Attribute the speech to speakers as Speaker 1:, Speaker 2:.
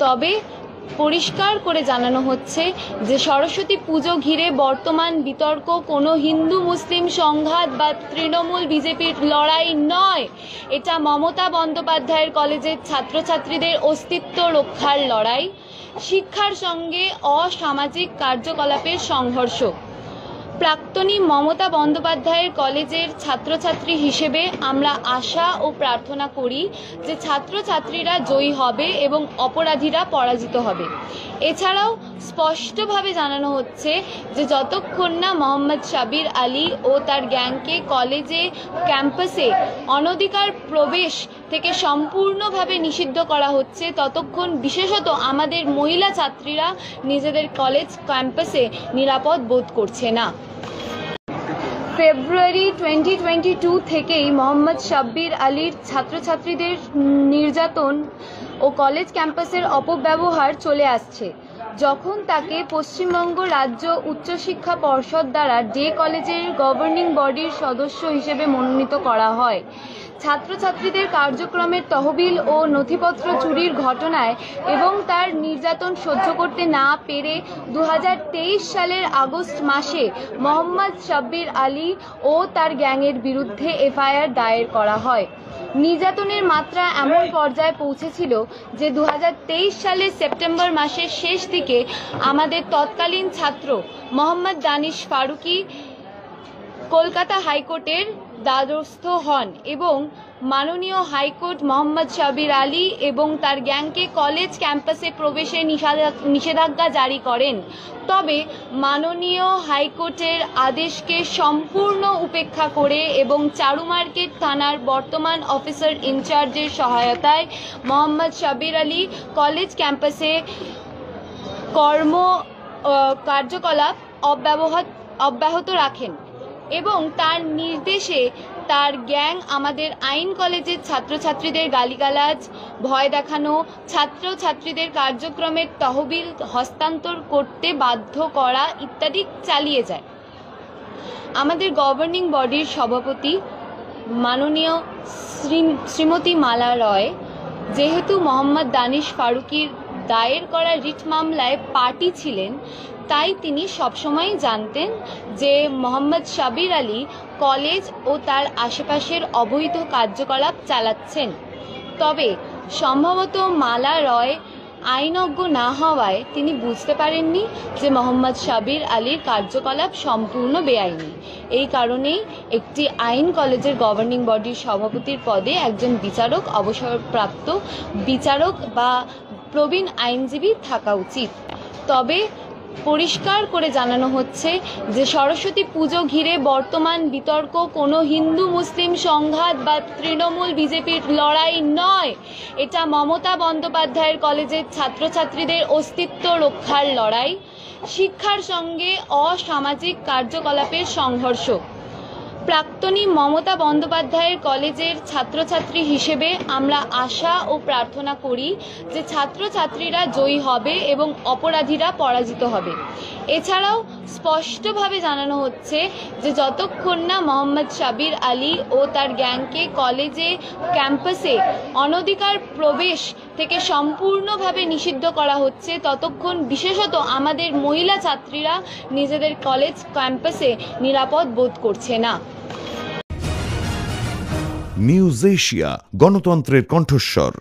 Speaker 1: তবে পরিষ্কার করে জানানো হচ্ছে যে সরস্বতী পুজো ঘিরে বর্তমান বিতর্ক কোনো হিন্দু মুসলিম সংঘাত বা তৃণমূল বিজেপির লড়াই নয়। এটা মমতা বন্দ্যোপাধ্যায়ের কলেজের ছাত্রছাত্রীদের অস্তিত্ব রক্ষার লড়াই, শিক্ষার সঙ্গে অসামাজিক কার্যকলাপের সংঘর্ষ। প্রাক্তনী মমতা বন্দ্যোপাধ্যায়ের কলেজের ছাত্রছাত্রী হিসেবে আমরা আশা ও প্রার্থনা করি যে ছাত্রছাত্রীরা জয়ী হবে এবং অপরাধীরা পরাজিত হবে। এছাড়াও স্পষ্টভাবে জানানো হচ্ছে যে যতক্ষণ না মোহাম্মদ সাবির আলী ও তার গ্যাংকে কলেজে ক্যাম্পাসে অনধিকার প্রবেশ থেকে সম্পূর্ণভাবে নিষিদ্ধ করা হচ্ছে, ততক্ষণ বিশেষত আমাদের মহিলা ছাত্রীরা নিজেদের কলেজ ক্যাম্পাসে নিরাপদ বোধ করছে না। ফেব্রুয়ারি 2022 থেকেই মোহাম্মদ সাব্বির আলীর ছাত্রছাত্রীদের নির্যাতন ও কলেজ ক্যাম্পাসের অপব্যবহার চলে আসছে। যখন তাকে পশ্চিমবঙ্গ রাজ্য উচ্চশিক্ষা পর্ষদ দ্বারা ডে কলেজের গভর্নিং বডির সদস্য হিসেবে মনোনীত করা হয়, ছাত্রছাত্রীদের কার্যক্রমের তহবিল ও নথিপত্র চুরির ঘটনায় এবং তার নির্যাতন সহ্য করতে না পেরে 2023 সালের আগস্ট মাসে মোহাম্মদ সাব্বির আলী ও তার গ্যাংয়ের বিরুদ্ধে এফআইআর দায়ের করা হয়। নির্যাতনের মাত্রা এমন পর্যায়ে পৌঁছেছিল যে 2023 সালের সেপ্টেম্বর মাসের শেষ দিকে আমাদের তৎকালীন ছাত্র মোহাম্মদ দানিশ ফারুকি কলকাতা হাইকোর্টের দ্বারস্থ হন এবং মাননীয় হাইকোর্ট মোহাম্মদ সাবির আলী এবং তার গ্যাংকে কলেজ ক্যাম্পাসে প্রবেশে নিষেধাজ্ঞা জারি করেন। তবে মাননীয় হাইকোর্টের আদেশকে সম্পূর্ণ উপেক্ষা করে এবং চারুমার্কেট থানার বর্তমান অফিসার ইনচার্জের সহায়তায় মোহাম্মদ সাবির আলী কলেজ ক্যাম্পাসে কার্যকলাপ অব্যাহত রাখেন এবং তার নির্দেশে তার গ্যাং আমাদের আইন কলেজের ছাত্রছাত্রীদের গালিগালাজ, ভয় দেখানো, ছাত্রছাত্রীদের কার্যক্রমের তহবিল হস্তান্তর করতে বাধ্য করা ইত্যাদি চালিয়ে যায়। আমাদের গভর্নিং বডির সভাপতি মাননীয় শ্রীমতী মালা রয় যেহেতু মোহাম্মদ দানিশ ফারুকির দায়ের করা রিট মামলায় পার্টি ছিলেন, তাই তিনি সবসময় জানতেন যে মোহাম্মদ সাবির আলী কলেজ ও তার আশেপাশের অবৈধ কার্যকলাপ চালাচ্ছেন। তবে সম্ভবত মালা রয় আইনজ্ঞ না হওয়ায় তিনি বুঝতে পারেননি যে মোহাম্মদ সাবির আলীর কার্যকলাপ সম্পূর্ণ বেআইনি। এই কারণেই একটি আইন কলেজের গভর্নিং বডির সভাপতির পদে একজন বিচারক, অবসরপ্রাপ্ত বিচারক বা প্রবীণ আইনজীবী থাকা উচিত। তবে পরিষ্কার করে জানানো হচ্ছে যে সরস্বতী পুজো ঘিরে বর্তমান বিতর্ক কোনো হিন্দু মুসলিম সংঘাত বা তৃণমূল বিজেপির লড়াই নয়। এটা মমতা বন্দ্যোপাধ্যায়ের কলেজের ছাত্রছাত্রীদের অস্তিত্ব রক্ষার লড়াই, শিক্ষার সঙ্গে অসামাজিক কার্যকলাপের সংঘর্ষ। প্রাক্তনী মমতা বন্দ্যোপাধ্যায়ের কলেজের ছাত্রছাত্রী হিসেবে আমরা আশা ও প্রার্থনা করি যে ছাত্রছাত্রীরা জয়ী হবে এবং অপরাধীরা পরাজিত হবে। এছাড়াও স্পষ্টভাবে জানানো হচ্ছে যে যতক্ষণ না মোহাম্মদ সাবির আলী ও তার গ্যাংকে কলেজে ক্যাম্পাসে অনধিকার প্রবেশ থেকে সম্পূর্ণভাবে নিষিদ্ধ করা হচ্ছে, ততক্ষণ বিশেষত আমাদের মহিলা ছাত্রীরা নিজেদের কলেজ ক্যাম্পাসে নিরাপদ বোধ করছে না।
Speaker 2: নিউজ এশিয়া, গণতন্ত্রের কণ্ঠস্বর।